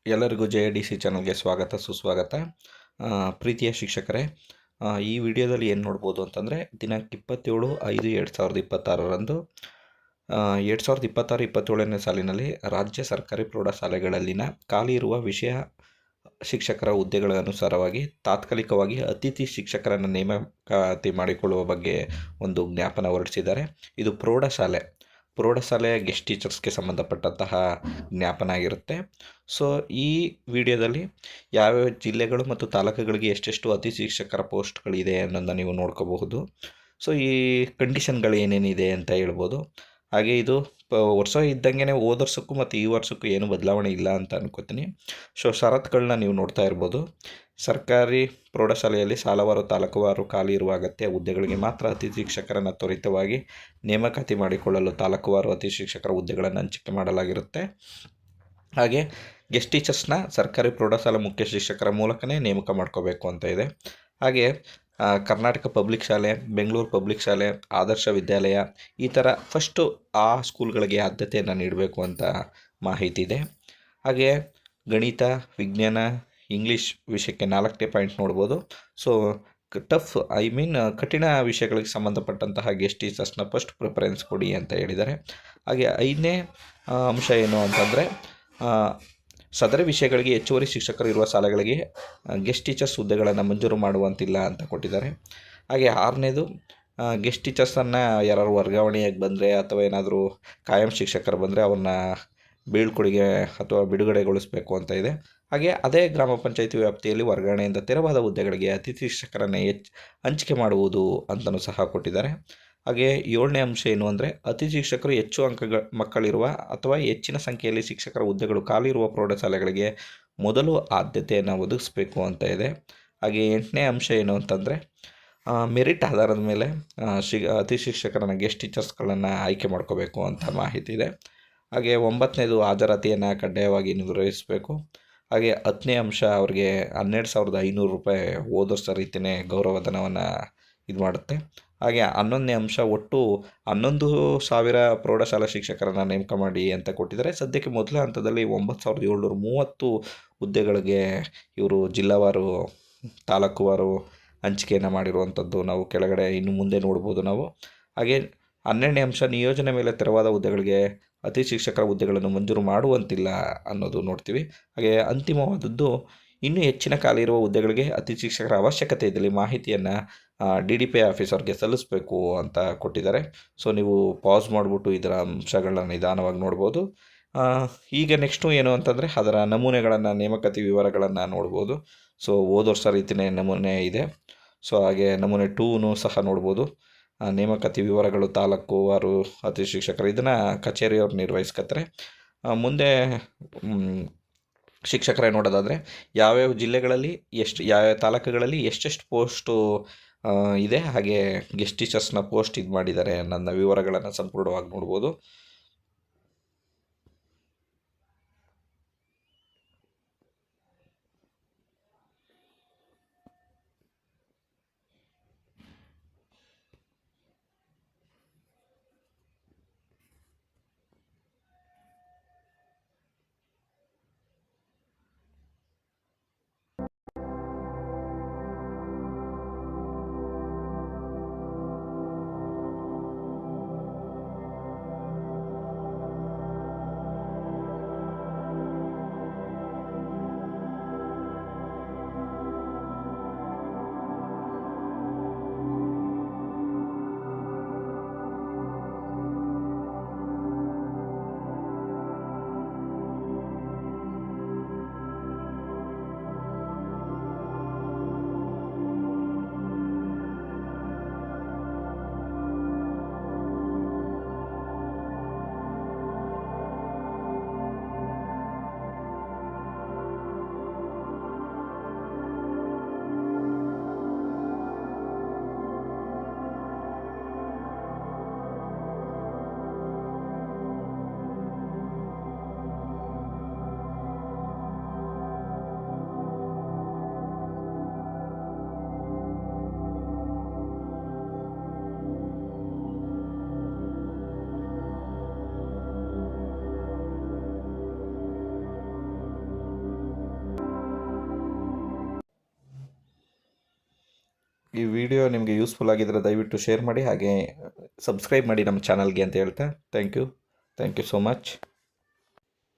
ಎಲ್ಲರಿಗೂ JIDC ಚಾನಲ್ಗೆ ಸ್ವಾಗತ ಸುಸ್ವಾಗತ. ಪ್ರೀತಿಯ ಶಿಕ್ಷಕರೇ, ಈ ವಿಡಿಯೋದಲ್ಲಿ ಏನು ನೋಡ್ಬೋದು ಅಂತಂದರೆ, ದಿನಾಂಕ 27/5/2026ರಂದು 2026-27ನೇ ಸಾಲಿನಲ್ಲಿ ರಾಜ್ಯ ಸರ್ಕಾರಿ ಪ್ರೌಢಶಾಲೆಗಳಲ್ಲಿನ ಖಾಲಿ ಇರುವ ವಿಷಯ ಶಿಕ್ಷಕರ ಹುದ್ದೆಗಳ ಅನುಸಾರವಾಗಿ ತಾತ್ಕಾಲಿಕವಾಗಿ ಅತಿಥಿ ಶಿಕ್ಷಕರನ್ನು ನೇಮಕಾತಿ ಮಾಡಿಕೊಳ್ಳುವ ಬಗ್ಗೆ ಒಂದು ಜ್ಞಾಪನ ಹೊರಡಿಸಿದ್ದಾರೆ. ಇದು ಪ್ರೌಢಶಾಲೆಯ ಗೆಸ್ಟ್ ಟೀಚರ್ಸ್ಗೆ ಸಂಬಂಧಪಟ್ಟಂತಹ ಜ್ಞಾಪನ ಆಗಿರುತ್ತೆ. ಸೊ ಈ ವಿಡಿಯೋದಲ್ಲಿ ಯಾವ್ಯಾವ ಜಿಲ್ಲೆಗಳು ಮತ್ತು ತಾಲೂಕುಗಳಿಗೆ ಎಷ್ಟೆಷ್ಟು ಅತಿಥಿ ಶಿಕ್ಷಕರ ಪೋಸ್ಟ್ಗಳಿದೆ ಅನ್ನೋದನ್ನ ನೀವು ನೋಡ್ಕೋಬಹುದು. ಸೊ ಈ ಕಂಡೀಷನ್ಗಳು ಏನೇನಿದೆ ಅಂತ ಹೇಳ್ಬೋದು. ಹಾಗೆ ಇದು ವರ್ಷ ಇದ್ದಂಗೆ ಹೋದ ವರ್ಷಕ್ಕೂ ಮತ್ತು ಈ ವರ್ಷಕ್ಕೂ ಏನು ಬದಲಾವಣೆ ಇಲ್ಲ ಅಂತ ಅನ್ಕೋತೀನಿ. ಸೊ ಷರತ್ತುಗಳನ್ನ ನೀವು ನೋಡ್ತಾ ಇರ್ಬೋದು. ಸರ್ಕಾರಿ ಪ್ರೌಢಶಾಲೆಯಲ್ಲಿ ಸಾಲವಾರು ತಾಲೂಕುವಾರು ಖಾಲಿ ಇರುವ ಅಗತ್ಯ ಹುದ್ದೆಗಳಿಗೆ ಮಾತ್ರ ಅತಿಥಿ ಶಿಕ್ಷಕರನ್ನು ತ್ವರಿತವಾಗಿ ನೇಮಕಾತಿ ಮಾಡಿಕೊಳ್ಳಲು ತಾಲೂಕುವಾರು ಅತಿಥಿ ಶಿಕ್ಷಕರ ಹುದ್ದೆಗಳನ್ನು ಹಂಚಿಕೆ ಮಾಡಲಾಗಿರುತ್ತೆ. ಹಾಗೆ ಗೆಸ್ಟ್ ಟೀಚರ್ಸ್ನ ಸರ್ಕಾರಿ ಪ್ರೌಢಶಾಲಾ ಮುಖ್ಯ ಶಿಕ್ಷಕರ ಮೂಲಕನೇ ನೇಮಕ ಮಾಡ್ಕೋಬೇಕು ಅಂತ ಇದೆ. ಹಾಗೆ ಕರ್ನಾಟಕ ಪಬ್ಲಿಕ್ ಶಾಲೆ, ಬೆಂಗಳೂರು ಪಬ್ಲಿಕ್ ಶಾಲೆ, ಆದರ್ಶ ವಿದ್ಯಾಲಯ ಈ ಥರ ಫಸ್ಟು ಆ ಸ್ಕೂಲ್ಗಳಿಗೆ ಆದ್ಯತೆಯನ್ನು ನೀಡಬೇಕು ಅಂತ ಮಾಹಿತಿ ಇದೆ. ಹಾಗೆ ಗಣಿತ, ವಿಜ್ಞಾನ, ಇಂಗ್ಲೀಷ್ ವಿಷಯಕ್ಕೆ 4ನೇ ಪಾಯಿಂಟ್ ನೋಡ್ಬೋದು. ಸೊ ಕಠಿಣ ವಿಷಯಗಳಿಗೆ ಸಂಬಂಧಪಟ್ಟಂತಹ ಗೆಸ್ಟ್ ಟೀಚರ್ಸ್ನ ಫಸ್ಟ್ ಪ್ರಿಫರೆನ್ಸ್ ಕೊಡಿ ಅಂತ ಹೇಳಿದ್ದಾರೆ. ಹಾಗೆ 5ನೇ ಅಂಶ ಏನು ಅಂತಂದರೆ, ಸದರಿ ವಿಷಯಗಳಿಗೆ ಹೆಚ್ಚುವರಿ ಶಿಕ್ಷಕರು ಇರುವ ಶಾಲೆಗಳಿಗೆ ಗೆಸ್ಟ್ ಟೀಚರ್ಸ್ ಹುದ್ದೆಗಳನ್ನು ಮಂಜೂರು ಮಾಡುವಂತಿಲ್ಲ ಅಂತ ಕೊಟ್ಟಿದ್ದಾರೆ. ಹಾಗೆ 6ನೇದು, ಗೆಸ್ಟ್ ಟೀಚರ್ಸನ್ನು ಯಾರು ವರ್ಗಾವಣೆಯಾಗಿ ಬಂದರೆ ಅಥವಾ ಏನಾದರೂ ಕಾಯಂ ಶಿಕ್ಷಕರು ಬಂದರೆ ಅವ್ರನ್ನ ಬೀಳ್ಕೊಡುಗೆ ಅಥವಾ ಬಿಡುಗಡೆಗೊಳಿಸಬೇಕು ಅಂತ ಇದೆ. ಹಾಗೆ ಅದೇ ಗ್ರಾಮ ಪಂಚಾಯಿತಿ ವ್ಯಾಪ್ತಿಯಲ್ಲಿ ವರ್ಗಾವಣೆಯಿಂದ ತೆರವಾದ ಹುದ್ದೆಗಳಿಗೆ ಅತಿಥಿ ಶಿಕ್ಷಕರನ್ನು ಹಂಚಿಕೆ ಮಾಡುವುದು ಅಂತಲೂ ಸಹ ಕೊಟ್ಟಿದ್ದಾರೆ. ಹಾಗೆ 7ನೇ ಅಂಶ ಏನು ಅಂದರೆ, ಅತಿಥಿ ಶಿಕ್ಷಕರು ಹೆಚ್ಚು ಮಕ್ಕಳಿರುವ ಅಥವಾ ಹೆಚ್ಚಿನ ಸಂಖ್ಯೆಯಲ್ಲಿ ಶಿಕ್ಷಕರ ಹುದ್ದೆಗಳು ಖಾಲಿ ಇರುವ ಪ್ರೌಢಶಾಲೆಗಳಿಗೆ ಮೊದಲು ಆದ್ಯತೆಯನ್ನು ಒದಗಿಸಬೇಕು ಅಂತ ಇದೆ. ಹಾಗೆ 8ನೇ ಅಂಶ ಏನು ಅಂತಂದರೆ, ಮೆರಿಟ್ ಆಧಾರದ ಮೇಲೆ ಅತಿಥಿ ಶಿಕ್ಷಕರನ್ನು ಗೆಸ್ಟ್ ಟೀಚರ್ಸ್ಗಳನ್ನು ಆಯ್ಕೆ ಮಾಡ್ಕೋಬೇಕು ಅಂತ ಮಾಹಿತಿ ಇದೆ. ಹಾಗೆ 9ನೇದು, ಹಾಜರಾತಿಯನ್ನು ಕಡ್ಡಾಯವಾಗಿ ನಿರ್ವಹಿಸಬೇಕು. ಹಾಗೆ 10ನೇ ಅಂಶ, ಅವ್ರಿಗೆ 12,500 ರೂಪಾಯಿ ಹೋದ ವರ್ಷ ರೀತಿಯೇ ಗೌರವಧನವನ್ನು ಇದು ಮಾಡುತ್ತೆ. ಹಾಗೆ 11ನೇ ಅಂಶ, ಒಟ್ಟು 11,000 ಪ್ರೌಢಶಾಲಾ ಶಿಕ್ಷಕರನ್ನು ನೇಮಕ ಮಾಡಿ ಅಂತ ಕೊಟ್ಟಿದ್ದಾರೆ. ಸದ್ಯಕ್ಕೆ ಮೊದಲ ಹಂತದಲ್ಲಿ 9,730 ಹುದ್ದೆಗಳಿಗೆ ಇವರು ಜಿಲ್ಲಾವಾರು ತಾಲೂಕುವಾರು ಹಂಚಿಕೆಯನ್ನು ಮಾಡಿರುವಂಥದ್ದು ನಾವು ಕೆಳಗಡೆ ಇನ್ನು ಮುಂದೆ ನೋಡ್ಬೋದು ನಾವು. ಹಾಗೆ 12ನೇ ಅಂಶ, ನಿಯೋಜನೆ ಮೇಲೆ ತೆರವಾದ ಹುದ್ದೆಗಳಿಗೆ ಅತಿಥಿ ಶಿಕ್ಷಕರ ಹುದ್ದೆಗಳನ್ನು ಮಂಜೂರು ಮಾಡುವಂತಿಲ್ಲ ಅನ್ನೋದು ನೋಡ್ತೀವಿ. ಹಾಗೆ ಅಂತಿಮವಾದದ್ದು, ಇನ್ನೂ ಹೆಚ್ಚಿನ ಖಾಲಿ ಇರುವ ಹುದ್ದೆಗಳಿಗೆ ಅತಿಥಿ ಶಿಕ್ಷಕರ ಅವಶ್ಯಕತೆ ಇದ್ದಲ್ಲಿ ಮಾಹಿತಿಯನ್ನು DDPI ಆಫೀಸರ್ಗೆ ಸಲ್ಲಿಸಬೇಕು ಅಂತ ಕೊಟ್ಟಿದ್ದಾರೆ. ಸೊ ನೀವು ಪಾಸ್ ಮಾಡಿಬಿಟ್ಟು ಇದರ ಅಂಶಗಳನ್ನ ನಿಧಾನವಾಗಿ ನೋಡ್ಬೋದು. ಈಗ ನೆಕ್ಸ್ಟು ಏನು ಅಂತಂದರೆ, ಅದರ ನಮೂನೆಗಳನ್ನು, ನೇಮಕಾತಿ ವಿವರಗಳನ್ನು ನೋಡ್ಬೋದು. ಸೊ ಹೋದ ವರ್ಷ ರೀತಿಯೇ ನಮೂನೆ ಇದೆ. ಸೊ ಹಾಗೆ ನಮೂನೆ 2ನೂ ಸಹ ನೋಡ್ಬೋದು. ನೇಮಕಾತಿ ವಿವರಗಳು ತಾಲೂಕುವಾರು ಅತಿಥಿ ಶಿಕ್ಷಕರು ಇದನ್ನು ಕಚೇರಿಯವ್ರು ನಿರ್ವಹಿಸ್ಕೊತಾರೆ. ಮುಂದೆ ಶಿಕ್ಷಕರೇ ನೋಡೋದಾದರೆ, ಯಾವ್ಯಾವ ಜಿಲ್ಲೆಗಳಲ್ಲಿ ಯಾವ್ಯಾವ ತಾಲೂಕುಗಳಲ್ಲಿ ಎಷ್ಟೆಷ್ಟು ಪೋಸ್ಟು ಇದೆ, ಹಾಗೆ ಗೆಸ್ಟ್ ಟೀಚರ್ಸ್ನ ಪೋಸ್ಟ್ ಇದು ಮಾಡಿದ್ದಾರೆ ನನ್ನ ವಿವರಗಳನ್ನು ಸಂಪೂರ್ಣವಾಗಿ ನೋಡ್ಬೋದು. ಈ ವಿಡಿಯೋ ನಿಮಗೆ ಯೂಸ್ಫುಲ್ ಆಗಿದ್ದರೆ ದಯವಿಟ್ಟು ಶೇರ್ ಮಾಡಿ, ಹಾಗೆ ಸಬ್ಸ್ಕ್ರೈಬ್ ಮಾಡಿ ನಮ್ಮ ಚಾನಲ್ಗೆ ಅಂತ ಹೇಳ್ತಾ ಥ್ಯಾಂಕ್ ಯು ಸೋ ಮಚ್.